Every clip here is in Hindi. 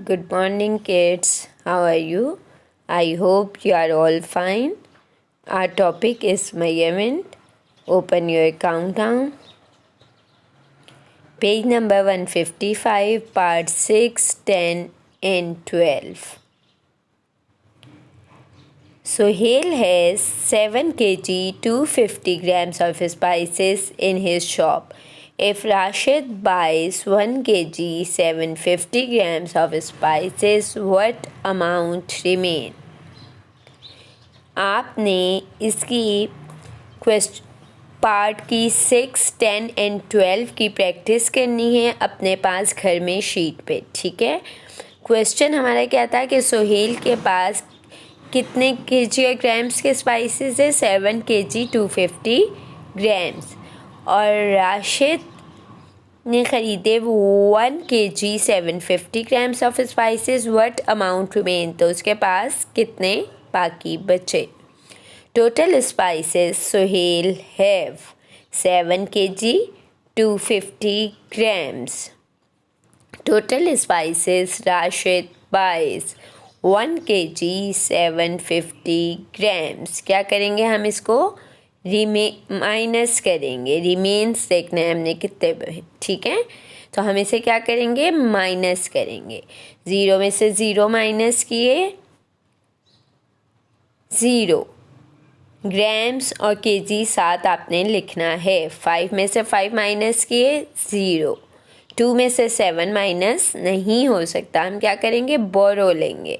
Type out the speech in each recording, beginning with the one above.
Good morning, kids. How are you? I hope you are all fine. Our topic is measurement. Open your countdown. Page number 155, part 6, 10, and 12. Sohail has 7 kg 250 grams of spices in his shop. If Rashid buys 1 kg 750 grams of spices, what amount remain? आपने इसकी क्वेश्चन पार्ट की 6, 10 एंड 12 की प्रैक्टिस करनी है अपने पास घर में शीट पे, ठीक है। क्वेश्चन हमारा क्या था कि सोहेल के पास कितने केजी और ग्राम्स के स्पाइसेस है? 7 kg 250 ग्राम्स। और राशिद ने ख़रीदे 1 kg 750 grams of spices. What amount remain? तो उसके पास कितने बाकी बचे? Total spices Sohail have 7 kg 250 grams. Total spices Rashid buys 1 kg 750 grams. क्या करेंगे हम इसको? माइनस करेंगे। रिमेन्स देखना है हमने कितने, ठीक है। तो हम इसे क्या करेंगे? माइनस करेंगे। 0 में से 0 माइनस किए 0। ग्राम्स और केजी साथ आपने लिखना है। 5 में से 5 माइनस किए 0। 2 में से 7 माइनस नहीं हो सकता, हम क्या करेंगे? बोरो लेंगे।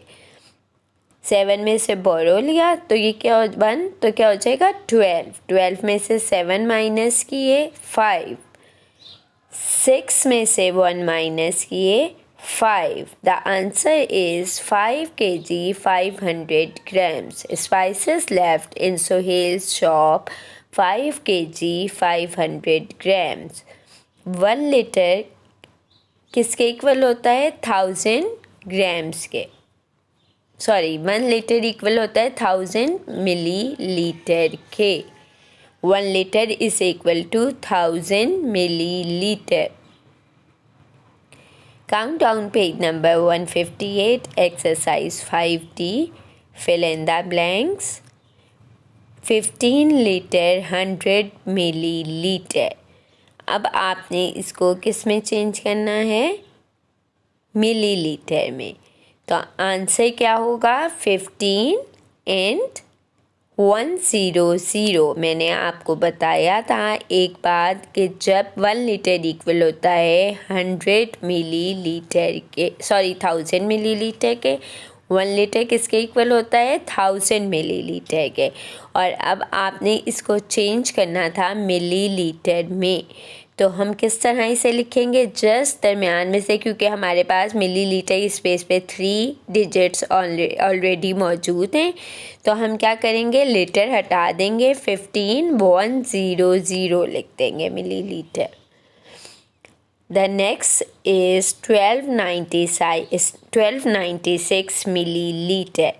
7 में से बोरो लिया तो ये क्या तो क्या हो जाएगा? 12। 12 में से 7 माइनस किए 5। 6 में से 1 माइनस किए 5. The answer is 5 kg 500 grams. Spices left in Sohail's shop 5 kg 500 grams. 1 litre किसके इक्वल होता है? 1000 ग्राम्स के। 1 लीटर इक्वल होता है 1000 मिलीलीटर के। 1 litre is equal to 1000 millilitre. Count down page number 158, exercise 5D. Fill in the blanks. 15 litre 100 millilitre. अब आपने इसको किस में चेंज करना है? मिलीलीटर में। तो आंसर क्या होगा? 15 एंड 100। मैंने आपको बताया था एक बात कि जब 1 लीटर इक्वल होता है 100 मिलीलीटर के, 1000 मिलीलीटर के। 1 लीटर किसके इक्वल होता है? 1000 मिलीलीटर के। और अब आपने इसको चेंज करना था मिलीलीटर में। तो हम किस तरह इसे लिखेंगे? जस्ट दरमियान में से, क्योंकि हमारे पास मिलीलीटर की स्पेस पे 3 डिजिट्स ऑलरेडी मौजूद हैं, तो हम क्या करेंगे? लीटर हटा देंगे। 15100 लिख देंगे millilitre. The next is 1296 millilitre.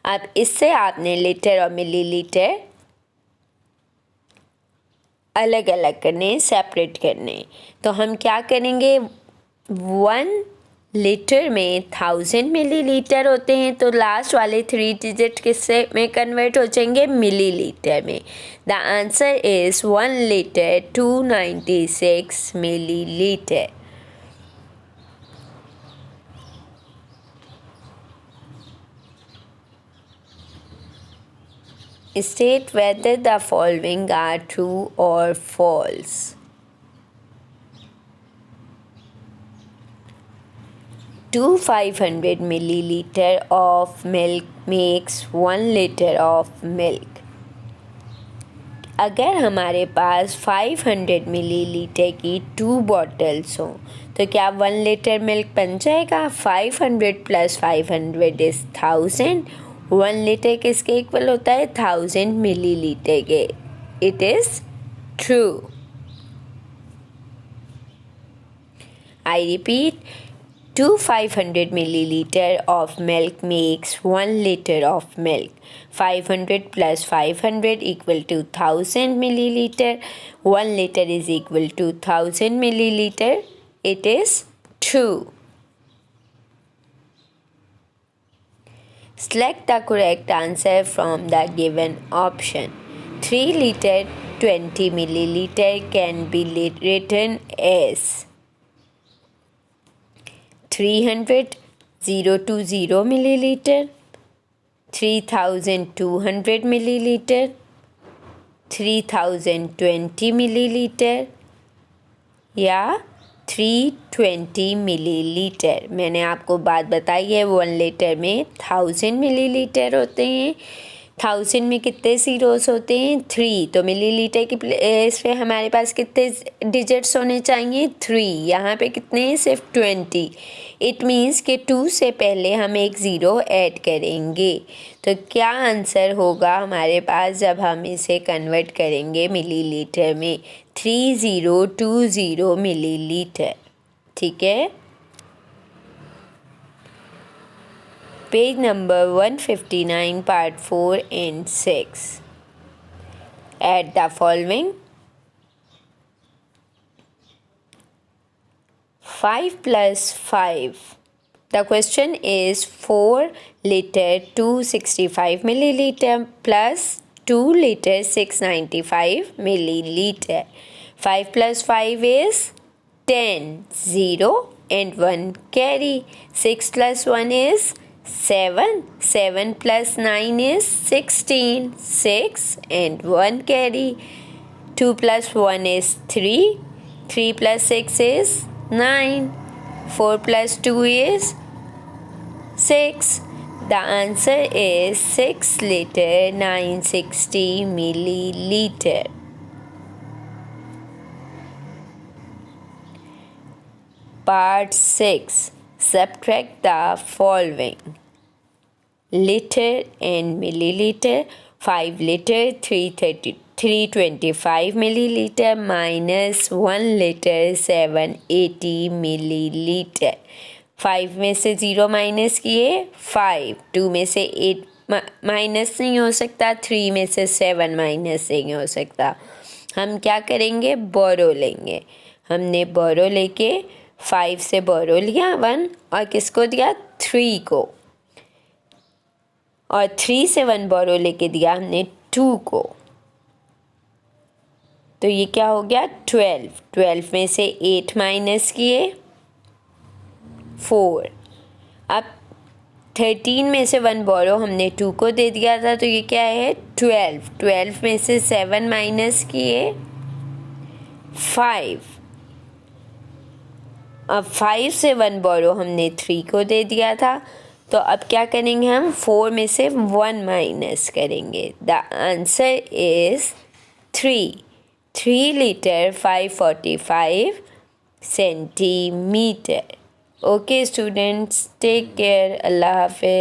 अब इससे आपने लीटर और मिलीलीटर अलग अलग करने, सेपरेट करने। तो हम क्या करेंगे? 1 लीटर में 1000 मिलीलीटर होते हैं, तो लास्ट वाले 3 डिजिट किससे में कन्वर्ट हो जाएंगे? मिलीलीटर में। The answer is 1 litre 296 millilitre. State whether the following are true or false. Two 500 milliliter of milk makes 1 liter of milk. अगर हमारे पास 500 मिलीलीटर की 2 बॉटल्स हों तो क्या 1 लीटर मिल्क बन जाएगा? 500 + 500 इज़ 1000। 1 लीटर किसके इक्वल होता है? 1000 मिलीलीटर के। It is true. I repeat, 2 500 milliliter of milk makes 1 liter of milk. 500 + 500 equal to 1000 milliliter. 1 liter is equal to 1000 milliliter. It is true. Select the correct answer from the given option. 3 liter 20 milliliter can be written as 300 020 milliliter, 3200 milliliter, 3020 milliliter या 320 मिलीलीटर। मैंने आपको बात बताई है 1 लीटर में 1000 मिलीलीटर होते हैं। 1000 में कितने ज़ीरोस होते हैं? 3। तो मिलीलीटर की प्लेस पे हमारे पास कितने डिजिट्स होने चाहिए? 3। यहाँ पे कितने हैं? सिर्फ 20। इट मीन्स कि 2 से पहले हम एक ज़ीरो ऐड करेंगे। तो क्या आंसर होगा हमारे पास जब हम इसे कन्वर्ट करेंगे मिलीलीटर में? 3020 मिलीलीटर। ठीक है। Page number 159 part 4 and 6. Add the following. 5 plus 5. The question is 4 liter 265 milliliter plus 2 liter 695 milliliter. 5 plus 5 is 10. 0 and 1 carry. 6 plus 1 is 7. 7 plus 9 is 16. 6 and 1 carry. 2 plus 1 is 3. 3 plus 6 is 9. 4 plus 2 is 6. The answer is 6 liter 960 milliliter. Part 6. Subtract the following. Liter and milliliter. 5 liter 325 milliliter minus 1 liter 780 milliliter. 5 में से 0 माइनस किए 5, 2 में से 8 माइनस नहीं हो सकता, 3 में से 7 माइनस नहीं हो सकता। हम क्या करेंगे? बोरो लेंगे। हमने बोरो लेके 5 से बोरो लिया 1 और किसको दिया? 3 को। और 3 से 1 बोरो लेके दिया हमने 2 को। तो ये क्या हो गया? 12। 12 में से 8 माइनस किए 4। अब 13 में से 1 बोरो हमने 2 को दे दिया था, तो ये क्या है? 12। 12 में से 7 माइनस किए 5। अब 5 से 1 बोरो हमने 3 को दे दिया था, तो अब क्या करेंगे हम? 4 में से 1 माइनस करेंगे। The answer is 3। 3 liter 545 centimeter. Okay students, take care. Allah Hafiz.